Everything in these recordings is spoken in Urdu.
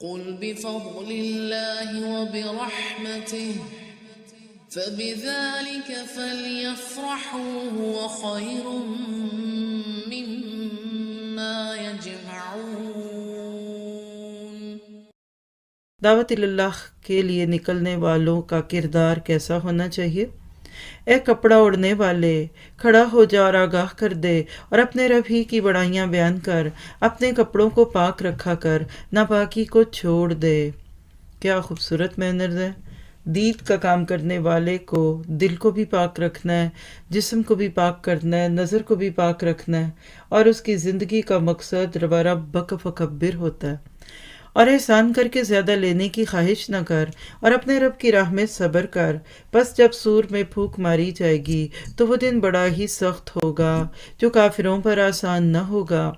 قل بفضل الله وبرحمته فبذلك فليفرحوا هو خير مما يجمعون۔ دعوت اللہ کے لیے نکلنے والوں کا کردار کیسا ہونا چاہیے؟ اے کپڑا اڑنے والے، کھڑا ہو جا اور آگاہ کر دے، اور اپنے رب ہی کی بڑائیاں بیان کر، اپنے کپڑوں کو پاک رکھا کر، ناپاکی کو چھوڑ دے۔ کیا خوبصورت مینرز ہے۔ دید کا کام کرنے والے کو دل کو بھی پاک رکھنا ہے، جسم کو بھی پاک کرنا ہے، نظر کو بھی پاک رکھنا ہے، اور اس کی زندگی کا مقصد ربک فکبر ہوتا ہے۔ اور احسان کر کے زیادہ لینے کی خواہش نہ کر، اور اپنے رب کی راہ میں صبر کر، پس جب سور میں پھونک ماری جائے گی تو وہ دن بڑا ہی سخت ہوگا جو کافروں پر آسان نہ ہوگا۔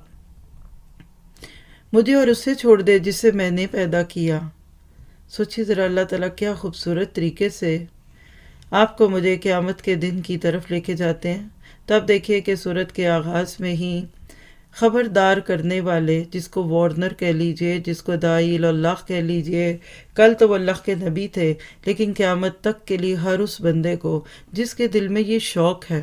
مجھے اور اسے چھوڑ دے جسے میں نے پیدا کیا۔ سوچیے ذرا، اللہ تعالیٰ کیا خوبصورت طریقے سے آپ کو مجھے قیامت کے دن کی طرف لے کے جاتے ہیں۔ تب دیکھیے کہ سورت کے آغاز میں ہی خبردار کرنے والے، جس کو وارنر کہہ لیجئے، جس کو داعی اللہ کہہ لیجئے، کل تو وہ اللہ کے نبی تھے، لیکن قیامت تک کے لیے ہر اس بندے کو جس کے دل میں یہ شوق ہے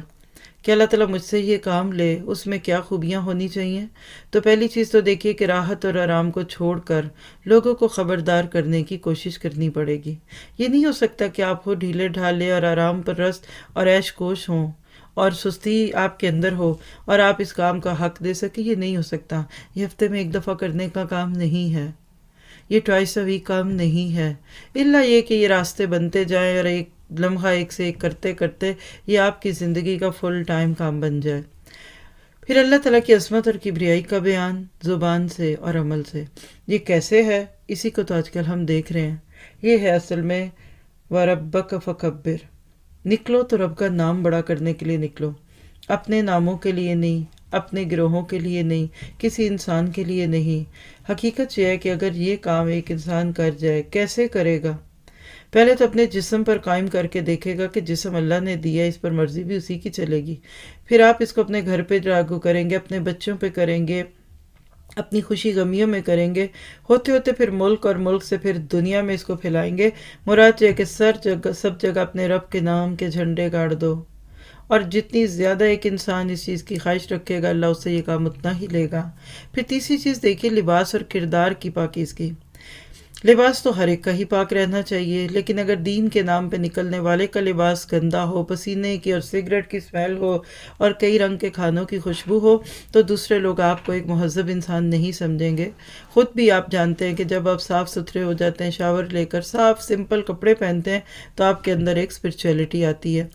کہ اللہ تعالیٰ مجھ سے یہ کام لے، اس میں کیا خوبیاں ہونی چاہیے۔ تو پہلی چیز تو دیکھیے کہ راحت اور آرام کو چھوڑ کر لوگوں کو خبردار کرنے کی کوشش کرنی پڑے گی۔ یہ نہیں ہو سکتا کہ آپ ہو ڈھیلے ڈھالے اور آرام پرست اور عیش کوش ہوں، اور سستی آپ کے اندر ہو اور آپ اس کام کا حق دے سکیں۔ یہ نہیں ہو سکتا۔ یہ ہفتے میں ایک دفعہ کرنے کا کام نہیں ہے، یہ ٹوائس اے ویک کام نہیں ہے، الا یہ کہ یہ راستے بنتے جائیں اور ایک لمحہ ایک سے ایک کرتے کرتے یہ آپ کی زندگی کا فل ٹائم کام بن جائے۔ پھر اللہ تعالیٰ کی عظمت اور کبریائی کا بیان زبان سے اور عمل سے۔ یہ کیسے ہے؟ اسی کو تو آج کل ہم دیکھ رہے ہیں۔ یہ ہے اصل میں وَرَبَّكَ فَكَبِّرْ۔ نکلو تو رب کا نام بڑا کرنے کے لیے نکلو، اپنے ناموں کے لیے نہیں، اپنے گروہوں کے لیے نہیں، کسی انسان کے لیے نہیں۔ حقیقت یہ ہے کہ اگر یہ کام ایک انسان کر جائے، کیسے کرے گا؟ پہلے تو اپنے جسم پر قائم کر کے دیکھے گا کہ جسم اللہ نے دیا، اس پر مرضی بھی اسی کی چلے گی۔ پھر آپ اس کو اپنے گھر پہ لاگو کریں گے، اپنے بچوں پہ کریں گے، اپنی خوشی غمیوں میں کریں گے، ہوتے ہوتے پھر ملک، اور ملک سے پھر دنیا میں اس کو پھیلائیں گے۔ مراد یہ ہے کہ سب جگہ اپنے رب کے نام کے جھنڈے گاڑ دو، اور جتنی زیادہ ایک انسان اس چیز کی خواہش رکھے گا، اللہ اس سے یہ کام اتنا ہی لے گا۔ پھر تیسری چیز دیکھیے، لباس اور کردار کی پاکیزگی۔ لباس تو ہر ایک کا ہی پاک رہنا چاہیے، لیکن اگر دین کے نام پہ نکلنے والے کا لباس گندا ہو، پسینے کی اور سگریٹ کی اسمیل ہو، اور کئی رنگ کے کھانوں کی خوشبو ہو، تو دوسرے لوگ آپ کو ایک مہذب انسان نہیں سمجھیں گے۔ خود بھی آپ جانتے ہیں کہ جب آپ صاف ستھرے ہو جاتے ہیں، شاور لے کر صاف سمپل کپڑے پہنتے ہیں، تو آپ کے اندر ایک اسپرچویلٹی آتی ہے۔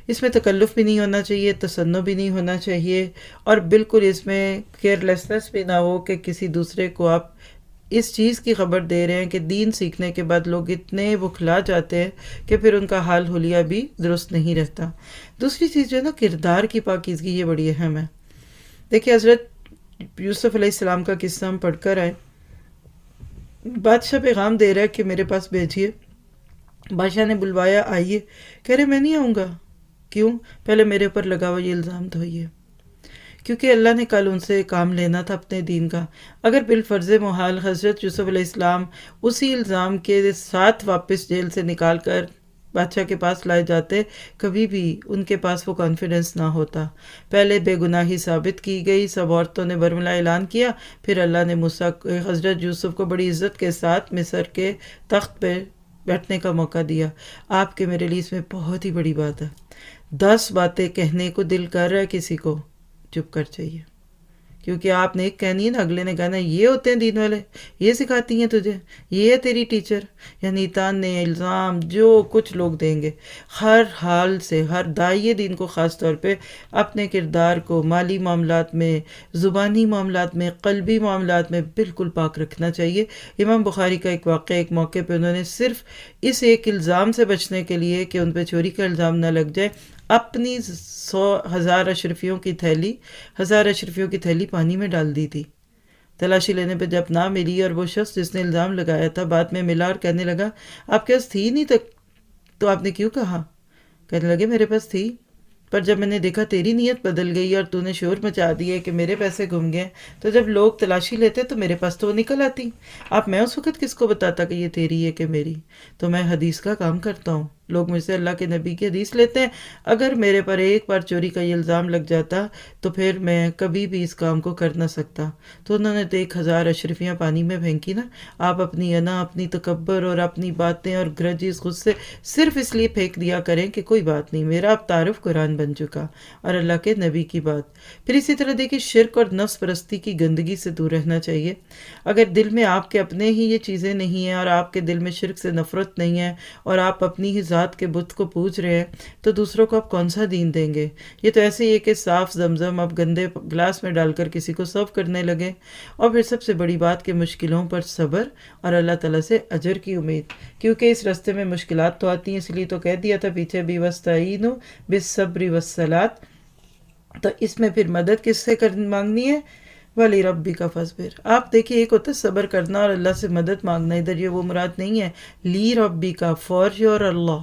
اس میں تکلف بھی نہیں ہونا چاہیے، تصنع بھی نہیں ہونا چاہیے، اور بالکل اس میں کیئرلیسنس بھی نہ ہو کہ کسی دوسرے کو آپ اس چیز کی خبر دے رہے ہیں کہ دین سیکھنے کے بعد لوگ اتنے بکھلا جاتے ہیں کہ پھر ان کا حال حلیہ بھی درست نہیں رہتا۔ دوسری چیز جو ہے نا، کردار کی پاکیزگی، یہ بڑی اہم ہے۔ دیکھیے حضرت یوسف علیہ السلام کا قصہ ہم پڑھ کر آئے۔ بادشاہ پیغام دے رہا ہے کہ میرے پاس بھیجیے۔ بادشاہ نے بلوایا، آئیے۔ کہہ رہے میں نہیں آؤں گا۔ کیوں؟ پہلے میرے اوپر لگا ہوا یہ الزام دھوئیے، کیونکہ اللہ نے کل ان سے کام لینا تھا اپنے دین کا۔ اگر بالفرض محال حضرت یوسف علیہ السلام اسی الزام کے ساتھ واپس جیل سے نکال کر بادشاہ کے پاس لائے جاتے، کبھی بھی ان کے پاس وہ کانفیڈنس نہ ہوتا۔ پہلے بے گناہی ثابت کی گئی، سب عورتوں نے برملا اعلان کیا، پھر اللہ نے حضرت یوسف کو بڑی عزت کے ساتھ مصر کے تخت پہ بیٹھنے کا موقع دیا۔ آپ کے میرے لیے اس میں بہت ہی بڑی بات ہے۔ 10 باتیں کہنے کو دل کر رہا ہے کسی کو، چپ کر چاہیے، کیونکہ آپ نے ایک کہنی ہے نا، اگلے نے کہنا یہ ہوتے ہیں دین والے، یہ سکھاتی ہیں تجھے، یہ ہے تیری ٹیچر، یعنی تانے الزام جو کچھ لوگ دیں گے۔ ہر حال سے ہر داعیے دین کو خاص طور پہ اپنے کردار کو مالی معاملات میں، زبانی معاملات میں، قلبی معاملات میں بالکل پاک رکھنا چاہیے۔ امام بخاری کا ایک واقعہ، ایک موقع پہ انہوں نے صرف اس ایک الزام سے بچنے کے لیے کہ ان پہ چوری کا الزام نہ لگ جائے، اپنی 100,000 اشرفیوں کی تھیلی پانی میں ڈال دی تھی۔ تلاشی لینے پہ جب نہ ملی، اور وہ شخص جس نے الزام لگایا تھا بعد میں ملا اور کہنے لگا آپ کے پاس تھی نہیں، تو آپ نے کیوں کہا؟ کہنے لگے میرے پاس تھی، پر جب میں نے دیکھا تیری نیت بدل گئی اور تو نے شور مچا دیے کہ میرے پیسے گم گئے، تو جب لوگ تلاشی لیتے تو میرے پاس تو وہ نکل آتی۔ اب میں اس وقت کس کو بتاتا کہ یہ تیری ہے کہ میری؟ تو میں حدیث کا کام کرتا ہوں، لوگ مجھ سے اللہ کے نبی کی حدیث لیتے ہیں، اگر میرے پر ایک بار چوری کا یہ الزام لگ جاتا تو پھر میں کبھی بھی اس کام کو کر نہ سکتا۔ تو انہوں نے تو 1000 اشرفیاں پانی میں پھینکی نا۔ آپ اپنی انا، اپنی تکبر اور اپنی باتیں اور گرجز غصے صرف اس لیے پھینک دیا کریں کہ کوئی بات نہیں، میرا اب تعارف قرآن بن چکا اور اللہ کے نبی کی بات۔ پھر اسی طرح دیکھیں، شرک اور نفس پرستی کی گندگی سے دور رہنا چاہیے۔ اگر دل میں آپ کے اپنے ہی یہ چیزیں نہیں ہیں اور آپ کے دل میں شرک سے نفرت نہیں ہے اور آپ اپنی ہی ذات کے بت کو پوج رہے ہیں، تو دوسروں کو آپ کون سا دین دیں گے؟ یہ تو ایسے ہی ہے کہ صاف زمزم آپ گندے گلاس میں ڈال کر کسی کو سرو کرنے لگے۔ اور پھر سب سے بڑی بات کہ مشکلوں پر صبر اور اللہ تعالیٰ سے اجر کی امید، کیونکہ اس راستے میں مشکلات تو آتی ہیں، اس لیے تو کہہ دیا تھا پیچھے بھی وَاسْتَعِینُوا بِالصَّبْرِ وَالصَّلَاةِ۔ تو اس میں پھر مدد کس سے مانگنی ہے؟ وَلِرَبِّكَ فَاصْبِرْ۔ آپ دیکھیے، ایک ہوتا ہے صبر کرنا اور اللہ سے مدد مانگنا، ادھر یہ وہ مراد نہیں ہے۔ لِرَبِّكَ، فار یور اللہ۔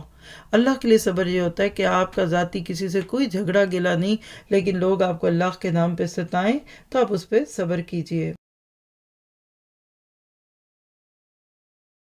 اللہ کے لیے صبر یہ ہوتا ہے کہ آپ کا ذاتی کسی سے کوئی جھگڑا گلا نہیں، لیکن لوگ آپ کو اللہ کے نام پہ ستائیں تو آپ اس پہ صبر کیجئے۔